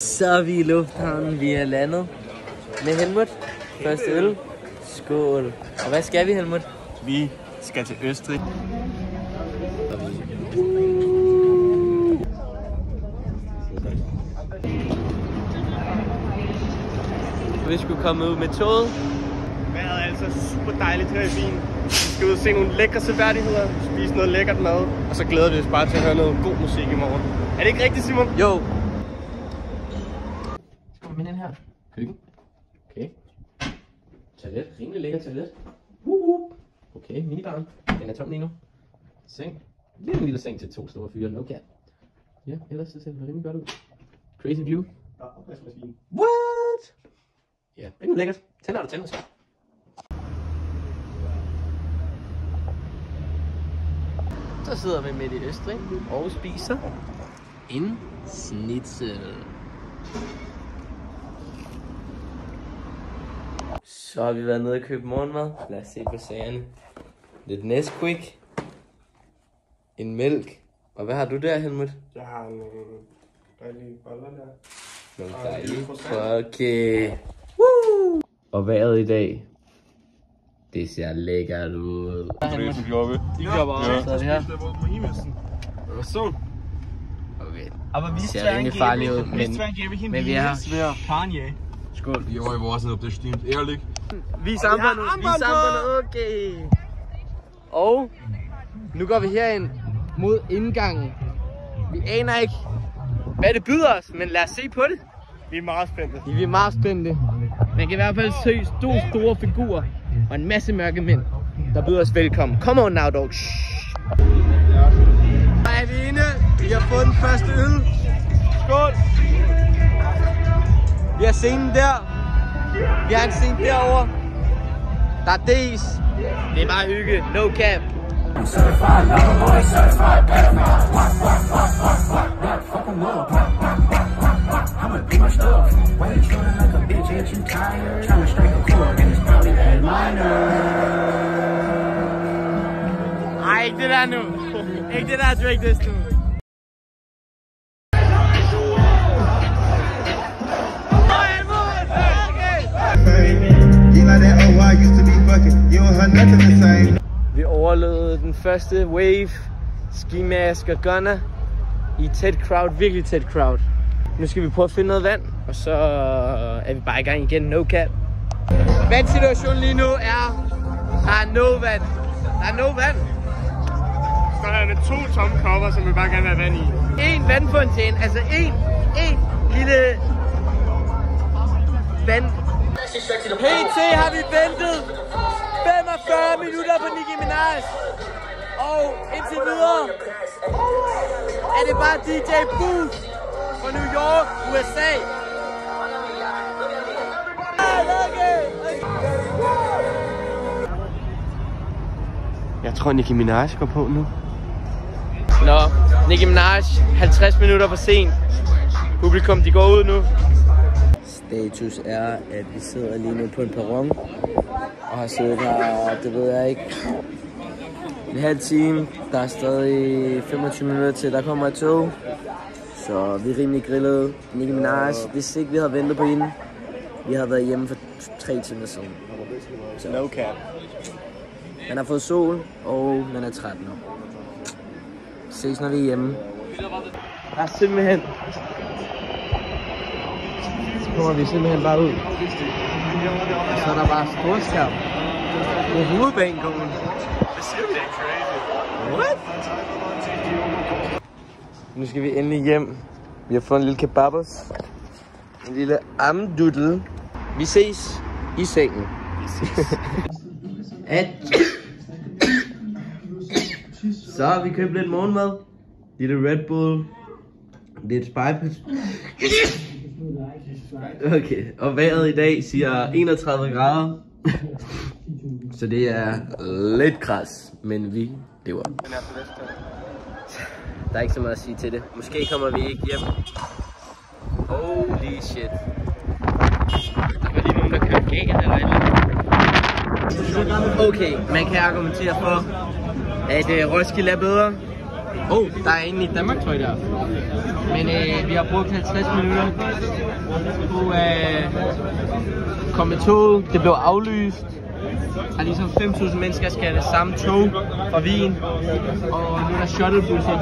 Så er vi i lufthavnen, vi er landet med Helmut. Første øl. Skål. Og hvad skal vi, Helmut? Vi skal til Østrig. Vi skulle komme ud med toget. Vejret er altså super dejligt her i Wien. Vi skal ud og se nogle lækre seværdigheder, spise noget lækkert mad, og så glæder vi os bare til at høre noget god musik i morgen. Er det ikke rigtigt, Simon? Jo. Kom med den her. Køkken. Okay. Toilet. Rimelig lækker toilet. Okay, minibarn. Den er tom lige nu. Seng. Det er en lille seng til to store fyre. No cap. Ja, ellers det ser rimelig godt ud. Crazy view. What? Ja, rimelig lækkert. Tænder du tænder så. Så sidder vi midt i Østrig og spiser en schnitzel. Så har vi været nede og købe morgenmad. Lad os se på sagerne. Lidt Nesquik. En mælk. Og hvad har du der, Helmut? Jeg har nogle dejlige boller der. Nogle dejlige. Okay. Woo! Og vejret i dag. Det ser lækkert ud. De gjorde bare. Så er det her. Så. Okay. Aber wie ist Sehr für ein gefallen, Gebe? men- Wie ist für ein Gebe hin? men Wie vi er- ist wer? Kanye. Skål. Jo, jeg weiß nicht, ob das stimmt. Ehrlich. Vis armbåndet. Vis armbåndet. Okay. Og nu går vi herind mod indgangen. Vi aner ikke, hvad det byder os, men lad os se på det. Vi er meget spændte. Vi er meget spændte. Man kan i hvert fald se store figurer og en masse mørke mænd, der byder os velkommen. Come on now, dogs. Så er vi inde. Vi har fået den første øl. Skål. Vi har scenen der. Vi har en scene derovre. Der er D's. Det er bare hygge. No cap. Certified lover boy, certified pedophile. Fuck 'em up. I'ma be my stuff. Why you chillin' like a bitch? Ain't you tired? Tryna strike a chord, and it's probably that minor. Ej, ikke det der nu. Ikke det der Drake This nu. You like that, oh, I used to be fucking. You don't have nothing the same. Vi overlevede den første wave. Ski Mask og Gunner. I tæt crowd, virkelig tæt crowd. Nu skal vi prøve at finde noget vand, og så er vi bare i gang igen, no cap. Vandsituationen lige nu er, der er no vand. Der er no vand. Så er der 2 tomme kopper, som vi bare gerne vil have vand i. En vandfontæne, altså en lille vand. PT har vi ventet 45 minutter på Nicki Minaj. Og indtil videre er det bare DJ Booth fra New York, USA. Jeg tror, Nicki Minaj går på nu. Nå, Nicki Minaj, 50 minutter for sent. Publikum, de går ud nu. Status er, at vi sidder lige nu på en perron. Og har siddet her, det ved jeg ikke, en halv time. Der er stadig 25 minutter til, der kommer et tog. Så vi er rimelig grillet. Nicki Minaj, hvis ikke vi havde ventet på hende, vi havde været hjemme for 3 timer siden. Så no cap. Man har fået sol, og man er træt nu. Ses når vi er hjemme. Der er simpelthen... Så kommer vi simpelthen bare ud. Og så er der bare storskærm på hovedbanegården. Det siger vi, det er crazy. What? Nu skal vi endelig hjem. Vi har fået en lille kebabos. En lille amdudel. Vi ses i sengen. Så har vi købt lidt morgenmad. Lille Red Bull. Lidt spejpet. Okay, og vejret i dag siger 31 grader. Så det er lidt kras, men vi lever. Der er ikke så meget at sige til det. Måske kommer vi ikke hjem. Holy shit. Der var lige nogen, der kørte galt eller et eller andet. Okay, man kan argumentere for, at Roskilde er bedre. Der er en i Danmark, tror jeg der. Men vi har brugt 50 minutter på komme med toget. Det blev aflyst. Og ligesom 5.000 mennesker skal have det samme tog fra Wien. Og nu er der shuttlebusser.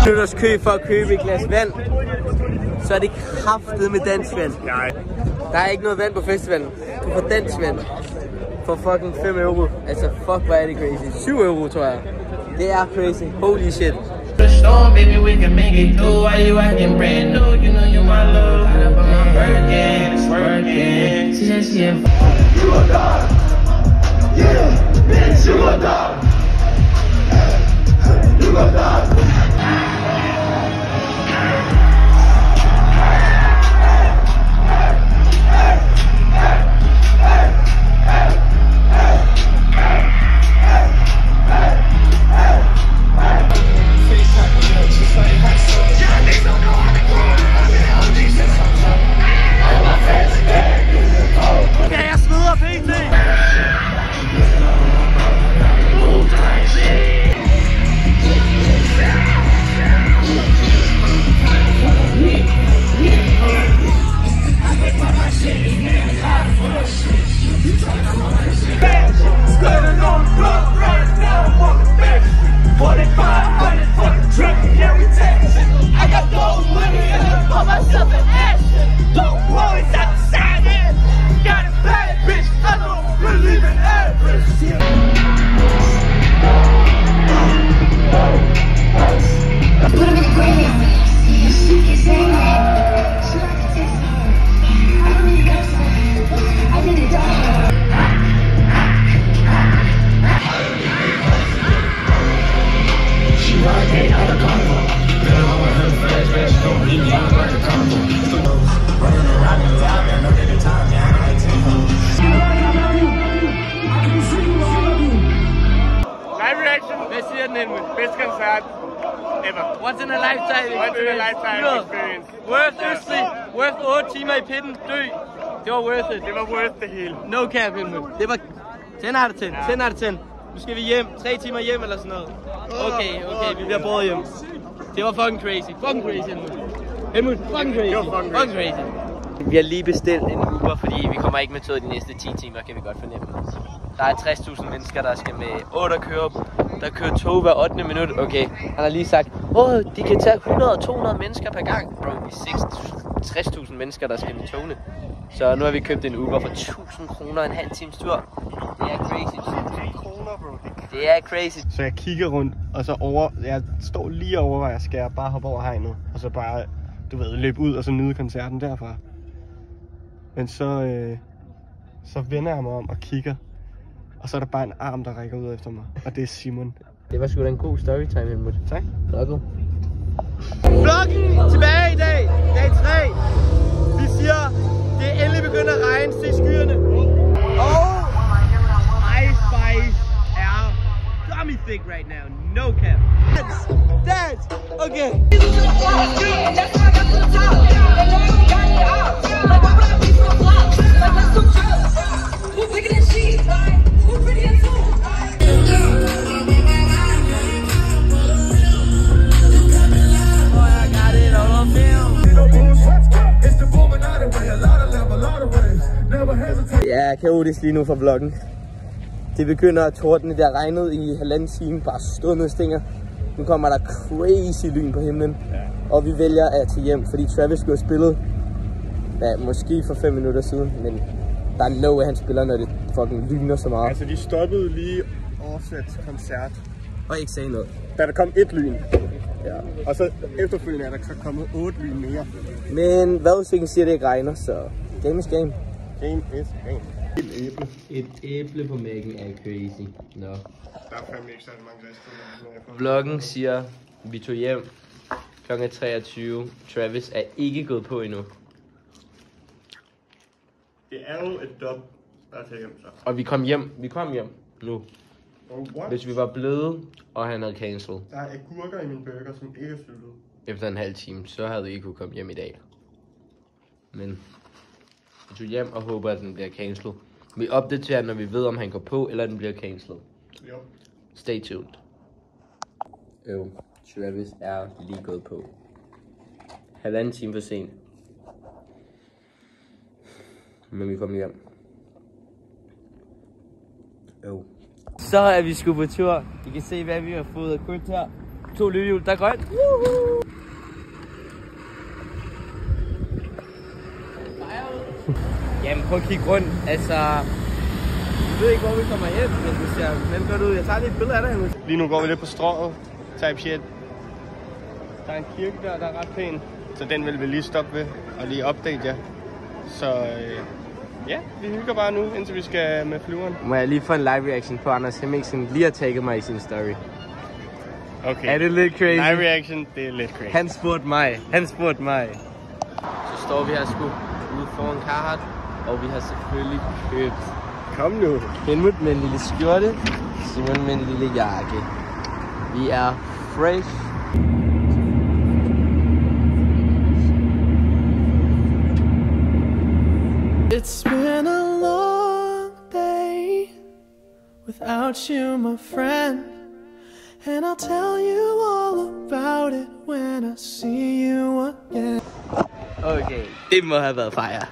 Minutters kø for at købe et glas vand. Så er det kraftet med dansk vand. Der er ikke noget vand på festivalen. Du får dansk vand for fucking 5 euro. Altså fuck, hvor er det crazy. 7 euro tror jeg. Det er crazy. Holy shit. The storm, baby, we can make it through. Why you acting brand new? You know you my love. Got up on my Birkin, it's working. See, you a dog. Yeah, bitch, you a dog. You a dog. Best koncert ever. Once in a lifetime experience. Once in a lifetime experience. Worth Østrig. Worth 8 timer i pitten. Dø. Det var worth it. Det var worth det hele. No cap, Helmut. Det var 10 out of 10. 10 out of 10. Nu skal vi hjem. 3 timer hjem eller sådan noget. Okay. Vi bliver båret hjem. Det var fucking crazy. Fucking crazy, Helmut. Helmut, fucking crazy. Fucking crazy. Vi har lige bestilt en Uber, fordi vi kommer ikke med toget de næste 10 timer, kan vi godt fornemme. Der er 60.000 mennesker, der skal med 8 køre. Der kører tog hver 8. minut. Okay, han har lige sagt, de kan tage 100-200 mennesker per gang. Bro, vi er 60.000 mennesker, der skal med togene. Så nu har vi købt en Uber for 1.000 kroner en halv times tur. Det er crazy. 1.000 kroner, bro. Det er crazy. Så jeg kigger rundt, og så jeg står lige over, hvor jeg skal bare hoppe over hegnet. Og så bare, du ved, løbe ud og så nyde koncerten derfra. Men så vender jeg mig om og kigger. Og så er der bare en arm, der rækker ud efter mig. Og det er Simon. Det var sgu da en god storytime, Helmut. Tak. Vloggen tilbage i dag. Dag 3. Vi siger, det er endelig begyndt at regne. Se skyerne. Og Ice Spice er gummy thick right now. No cap. Dance. Okay. Det er kaotisk lige nu for vloggen. Det begynder at tordne, der regnet i 1,5 time, bare stået med stinger. Nu kommer der crazy lyn på himlen, og vi vælger at tage hjem, fordi Travis skulle have spillet, måske for 5 minutter siden, men der er no way, han spiller, når det fucking lyner så meget. Altså, de stoppede lige Offsets koncert. Og ikke sagde noget. Da der kom 1 lyn. Ja. Og så efterfølgende er der kommet 8 lyn mere. Men vejrudsigten siger, det ikke regner, så game is game. Game is game. Et æble. Et æble på mækken er crazy. Nå. Der er fandme ikke særlig mange græs. Vloggen siger, vi tog hjem kl. 23. Travis er ikke gået på endnu. Det er jo et dub at tage hjem så. Og vi kom hjem nu. Oh, what? Hvis vi var blevet, og han havde cancelled. Der er agurker i min burger, som ikke er syltet. Efter en halv time, så havde vi ikke kunne komme hjem i dag. Men vi tog hjem og håber, at den bliver cancelled. Vi opdaterer, når vi ved, om han går på, eller den bliver cancelled. Jo. Stay tuned. Travis er lige gået på. 1,5 time for sent. Men vi kommer hjem. Så er vi sgu på tur. I kan se, hvad vi har fået af krypt her. 2 løbehjul, der er grønt. Woohoo! Jamen prøv at kigge rundt. Altså, jeg ved ikke, hvor vi kommer hjem, men du ser nemt godt ud. Jeg tager lige et billede af dig, Henrik. Lige nu går vi lidt på strået. Type shit. Der er en kirke der er ret pæn. Så den vil vi lige stoppe ved og lige update jer. Så ja, vi hygger bare nu, indtil vi skal med flyveren. Må jeg lige få en live reaction på Anders Hemmingsen lige har tagget mig i sin story? Okay. Er det lidt crazy? Live reaction, det er lidt crazy. Han spurgte mig. Så står vi her sgu ude foran Carhartt, og vi har selvfølgelig købt Kom nu. Helmut med en lille skjorte, Simon med en lille jakke. Vi er fresh. It's been a long day without you, my friend, and I'll tell you all about it when I see you again. Okay, det må have været fejre.